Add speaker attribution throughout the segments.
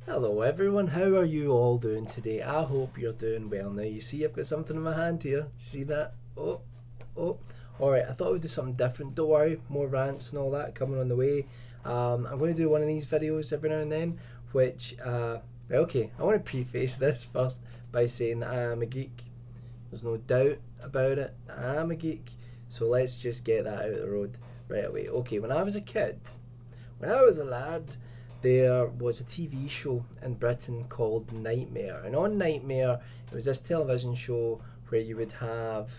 Speaker 1: Hello everyone, how are you all doing today? I hope you're doing well. Now you see I've got something in my hand here. You see that? Oh. Alright, I thought we'd do something different. Don't worry, more rants and all that coming on the way. I'm going to do one of these videos every now and then, which, okay, I want to preface this first by saying that I am a geek. There's no doubt about it. I am a geek. So let's just get that out of the road right away. Okay, when I was a kid, when I was a lad, there was a TV show in Britain called Knightmare. And on Knightmare, it was this television show where you would have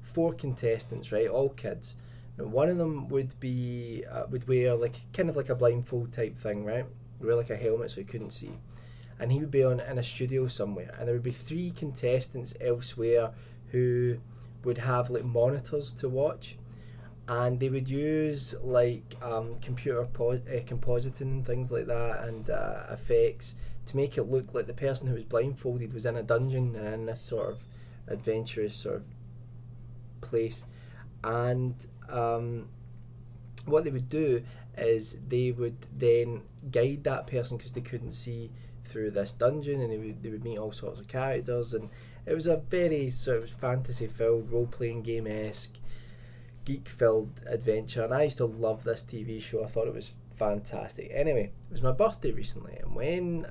Speaker 1: four contestants, right? All kids. And one of them would wear like kind of like a blindfold type thing, right? Wear like a helmet so he couldn't see. And he would be on in a studio somewhere, and there would be three contestants elsewhere who would have like monitors to watch, and they would use like compositing and things like that, and effects to make it look like the person who was blindfolded was in a dungeon and in this sort of adventurous sort of place. And what they would do is they would then guide that person because they couldn't see through this dungeon, and they would meet all sorts of characters, and it was a very sort of fantasy filled role playing game esque geek filled adventure, and I used to love this TV show. I thought it was fantastic. Anyway, it was my birthday recently, and when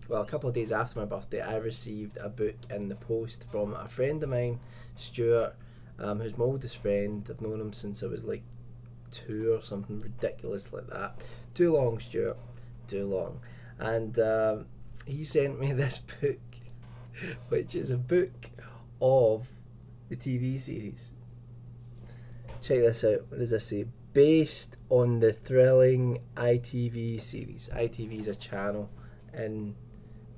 Speaker 1: well, a couple of days after my birthday, I received a book in the post from a friend of mine, Stuart, who's my oldest friend. I've known him since I was like two or something ridiculous like that. Too long, Stuart, too long. And he sent me this book, which is a book of the TV series. Check this out. What does this say? Based on the thrilling ITV series. ITV is a channel in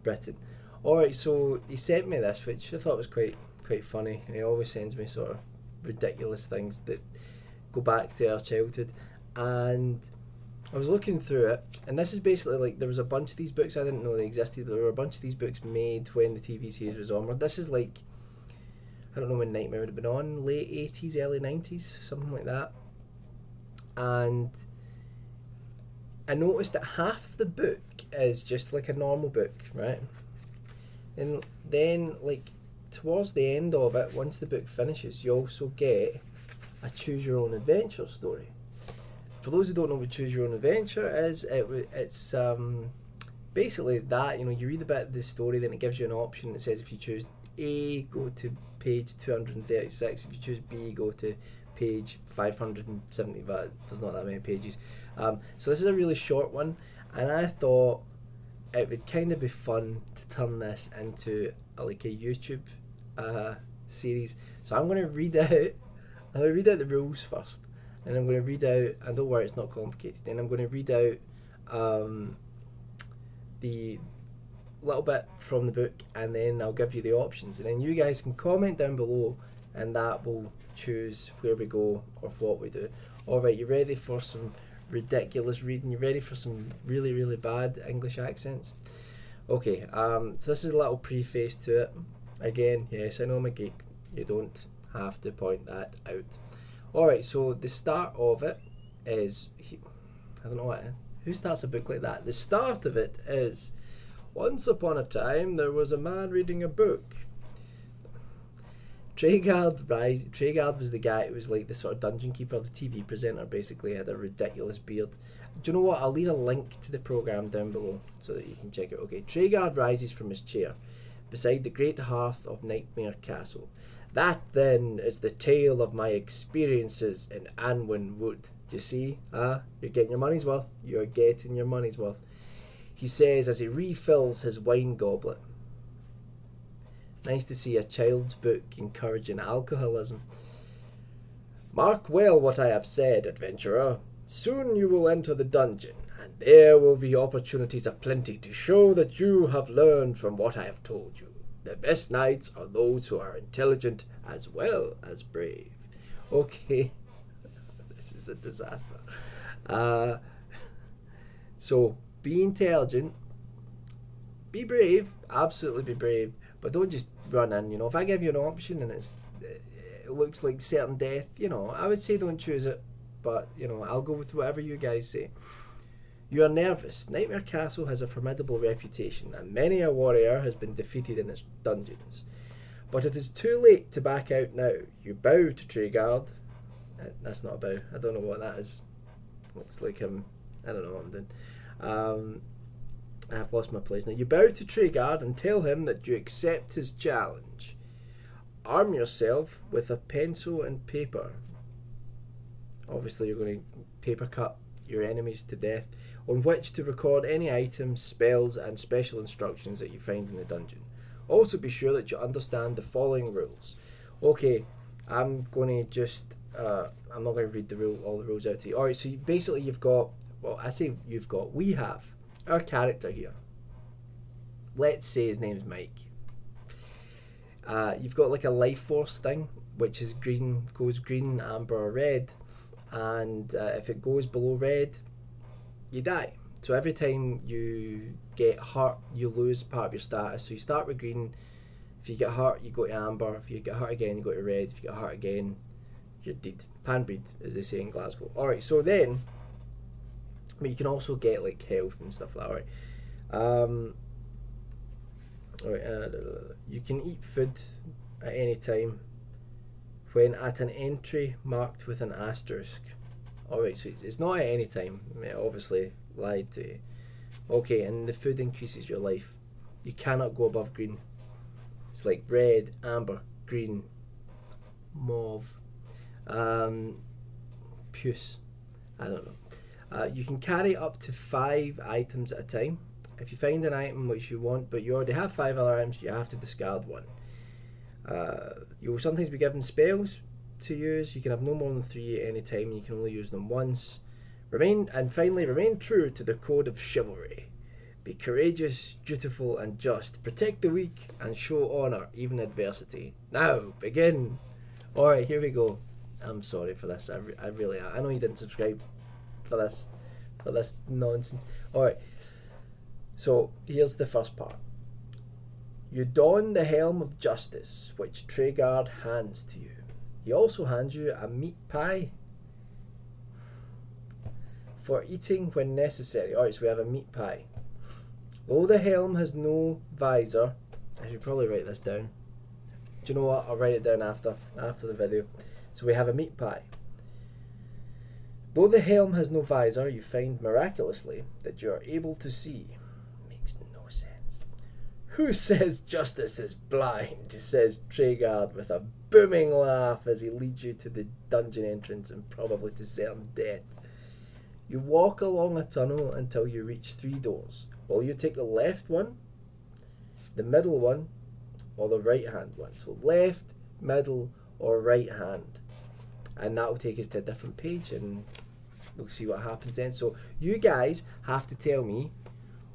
Speaker 1: Britain. Alright, so he sent me this, which I thought was quite funny. And he always sends me sort of ridiculous things that go back to our childhood. And I was looking through it, and this is basically like there was a bunch of these books I didn't know they existed, but there were a bunch of these books made when the TV series was on. This is like, I don't know when Knightmare would have been on, late 80s, early 90s, something like that. And I noticed that half of the book is just like a normal book, right? And then, like, towards the end of it, once the book finishes, you also get a choose your own adventure story. For those who don't know what choose your own adventure is, it's basically that, you read a bit of the story, then it gives you an option that says if you choose A, go to page 236. If you choose B, go to page 570. But there's not that many pages. So this is a really short one, and I thought it would kind of be fun to turn this into like a YouTube series. So I'm going to read out. I'm going to read out the rules first, and I'm going to read out. And don't worry, it's not complicated. Then I'm going to read out the little bit from the book, and then I'll give you the options, and then you guys can comment down below, and that will choose where we go or what we do. Alright, you ready for some ridiculous reading? You ready for some really bad English accents? Okay, so this is a little preface to it. Again, yes, I know I'm a geek. You don't have to point that out. Alright, so the start of it is, I don't know who starts a book like that? The start of it is, once upon a time, there was a man reading a book. Treguard was the guy who was like the sort of dungeon keeper, the TV presenter, basically had a ridiculous beard. Do you know what? I'll leave a link to the programme down below so that you can check it. Okay, Treguard rises from his chair beside the great hearth of Knightmare Castle. That, then, is the tale of my experiences in Anwen Wood. Do you see? You're getting your money's worth. You're getting your money's worth. He says as he refills his wine goblet. Nice to see a child's book encouraging alcoholism. Mark well what I have said, adventurer. Soon you will enter the dungeon, and there will be opportunities aplenty to show that you have learned from what I have told you. The best knights are those who are intelligent as well as brave. Okay, this is a disaster. So, be intelligent, be brave, absolutely be brave, but don't just run in. If I give you an option and it looks like certain death, I would say don't choose it, but I'll go with whatever you guys say. You are nervous. Nightmare Castle has a formidable reputation, and many a warrior has been defeated in its dungeons. But it is too late to back out now. You bow to Treguard. That's not a bow. I don't know what that is. Looks like I don't know what I'm doing. I've lost my place now. You bow to Treguard and tell him that you accept his challenge. Arm yourself with a pencil and paper. Obviously, you're going to paper cut your enemies to death, on which to record any items, spells, and special instructions that you find in the dungeon. Also, be sure that you understand the following rules. Okay, I'm going to just I'm not going to read all the rules out to you. Alright, so basically you've got, well, I say you've got, we have our character here. Let's say his name's Mike. You've got like a life force thing, which is green, goes green, amber, or red, and if it goes below red, you die. So every time you get hurt, you lose part of your status. So you start with green. If you get hurt, you go to amber. If you get hurt again, you go to red. If you get hurt again, you're dead. Panbreed, as they say in Glasgow. Alright, so then, but you can also get like health and stuff like that. You can eat food at any time when at an entry marked with an asterisk. Alright, so it's not at any time. I mean, obviously lied to you. Okay, and the food increases your life. You cannot go above green. It's like red, amber, green, mauve, puce. I don't know. You can carry up to 5 items at a time. If you find an item which you want, but you already have 5 other items, you have to discard one. You will sometimes be given spells to use. You can have no more than 3 at any time, and you can only use them once. Finally, remain true to the code of chivalry. Be courageous, dutiful, and just. Protect the weak and show honour, even adversity. Now, begin. Alright, here we go. I'm sorry for this. I really am. I know you didn't subscribe for this nonsense. Alright, so here's the first part. You don the helm of justice, which Treguard hands to you. He also hands you a meat pie for eating when necessary. Alright, so we have a meat pie. Though the helm has no visor, I should probably write this down. Do you know what? I'll write it down after the video. So we have a meat pie. Though the helm has no visor, you find miraculously that you are able to see. Makes no sense. Who says justice is blind? Says Treguard with a booming laugh as he leads you to the dungeon entrance and probably to certain death. You walk along a tunnel until you reach 3 doors. Will you take the left one, the middle one, or the right hand one? So left, middle, or right hand. And that will take us to a different page and we'll see what happens then. So you guys have to tell me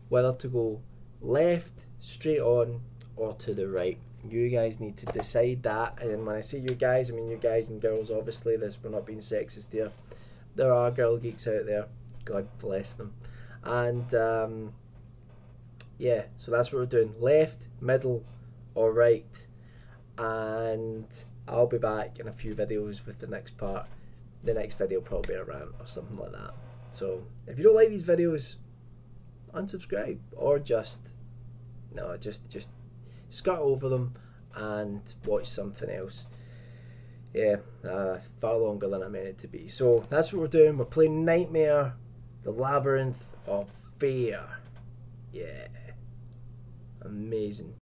Speaker 1: whether to go left, straight on, or to the right. You guys need to decide that. And when I say you guys, I mean you guys and girls, obviously. We're not being sexist here. There are girl geeks out there. God bless them. And yeah, so that's what we're doing. Left, middle, or right. And I'll be back in a few videos with the next part. The next video will probably be a rant or something like that. So if you don't like these videos, unsubscribe or just skirt over them and watch something else. Yeah, far longer than I meant it to be. So that's what we're doing. We're playing Knightmare, the Labyrinth of Fear. Yeah, amazing.